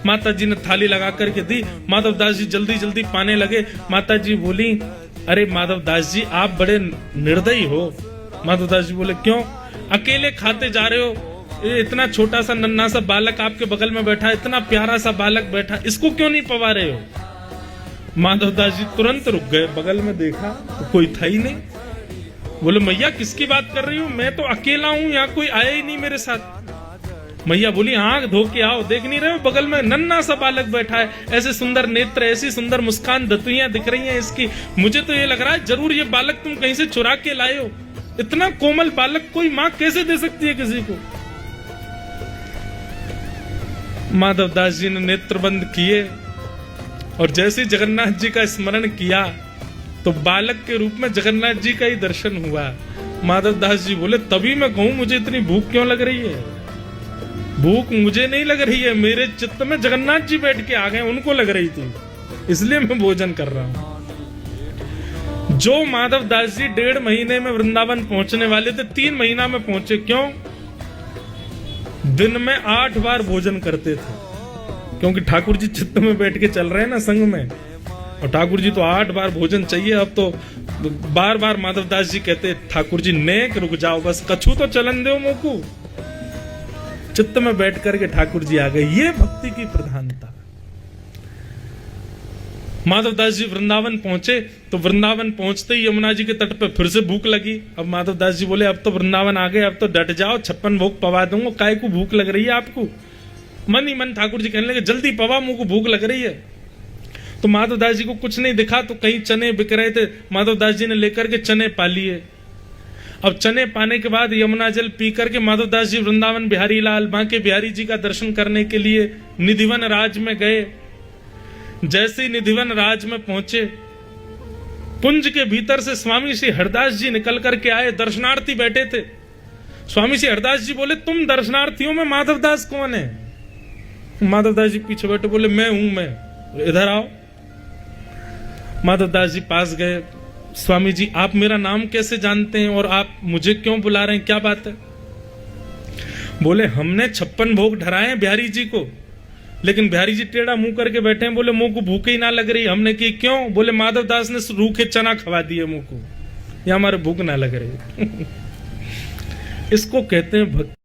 माता जी ने थाली लगा करके दी। माधवदास जी जल्दी जल्दी पाने लगे। माता जी बोली, अरे माधवदास जी आप बड़े निर्दयी हो। माधवदास जी बोले, क्यों? अकेले खाते जा रहे हो, ये इतना छोटा सा नन्हा सा बालक आपके बगल में बैठा है, इतना प्यारा सा बालक बैठा, इसको क्यों नहीं पवा रहे हो? माधवदास जी तुरंत रुक गए, बगल में देखा तो कोई था ही नहीं। बोले, मैया किसकी बात कर रही हूँ, मैं तो अकेला हूँ, यहाँ कोई आया ही नहीं मेरे साथ। मैया बोली, आंख धो के आओ, देख नहीं रहे हो बगल में नन्हा सा बालक बैठा है, ऐसे सुंदर नेत्र, ऐसी सुंदर मुस्कान, दतुइयां दिख रही हैं इसकी। मुझे तो ये लग रहा है जरूर ये बालक तुम कहीं से चुरा के लाए हो। इतना कोमल बालक कोई माँ कैसे दे सकती है किसी को? माधवदास जी ने नेत्र बंद किए और जैसे जगन्नाथ जी का स्मरण किया तो बालक के रूप में जगन्नाथ जी का ही दर्शन हुआ। माधवदास जी बोले, तभी मैं कहूं मुझे इतनी भूख क्यों लग रही है? भूख मुझे नहीं लग रही है, मेरे चित्त में जगन्नाथ जी बैठ के आ गए, उनको लग रही थी, इसलिए मैं भोजन कर रहा हूं। जो माधवदास जी 1.5 महीने में वृंदावन पहुंचने वाले थे, 3 महीना में पहुंचे। क्यों? दिन में 8 बार भोजन करते थे, क्योंकि ठाकुर जी चित्त में बैठ के चल रहे हैं ना संग में, और ठाकुर जी तो 8 बार भोजन चाहिए। अब तो बार बार माधवदास जी कहते, ठाकुर जी नेक रुक जाओ, बस कछु तो चलन दो मोकू। चित्त में बैठ करके ठाकुर जी आ गए। ये भक्ति की प्रधानता। माधवदास जी वृंदावन पहुंचे तो वृंदावन पहुंचते ही यमुना जी के तट पे फिर से भूख लगी। अब माधवदास जी बोले, अब तो वृंदावन आ गए, अब तो डट जाओ, 56 भोग पवा दूंगा, काय को भूख लग रही है आपको? मन ही मन ठाकुर जी कहने लगे, जल्दी पवा, मुंह को भूख लग रही है। तो माधवदास जी को कुछ नहीं दिखा तो कहीं चने बिक रहे थे, माधवदास जी ने लेकर के चने पा लिए। अब चने पाने के बाद यमुना जल पी करके माधवदास जी वृंदावन बिहारी लाल बांके बिहारी जी का दर्शन करने के लिए निधिवन राज में गए। जैसे ही निधिवन राज में पहुंचे, कुंज के भीतर से स्वामी श्री हरदास जी निकल करके आए, दर्शनार्थी बैठे थे। स्वामी श्री हरदास जी बोले, तुम दर्शनार्थियों में माधवदास कौन है? माधवदास जी पीछे बैठे, बोले, मैं हूं, मैं, इधर आओ। माधवदास जी पास गए। स्वामी जी, आप मेरा नाम कैसे जानते हैं और आप मुझे क्यों बुला रहे हैं, क्या बात है? बोले, हमने 56 भोग ढराए हैं बिहारी जी को, लेकिन बिहारी जी टेढ़ा मुंह करके बैठे हैं। बोले, मुंह को भूख ही ना लग रही? हमने की, क्यों? बोले, माधवदास ने रूखे चना खवा दिए मुंह को, या हमारे भूख ना लग रही। इसको कहते हैं भक्ति।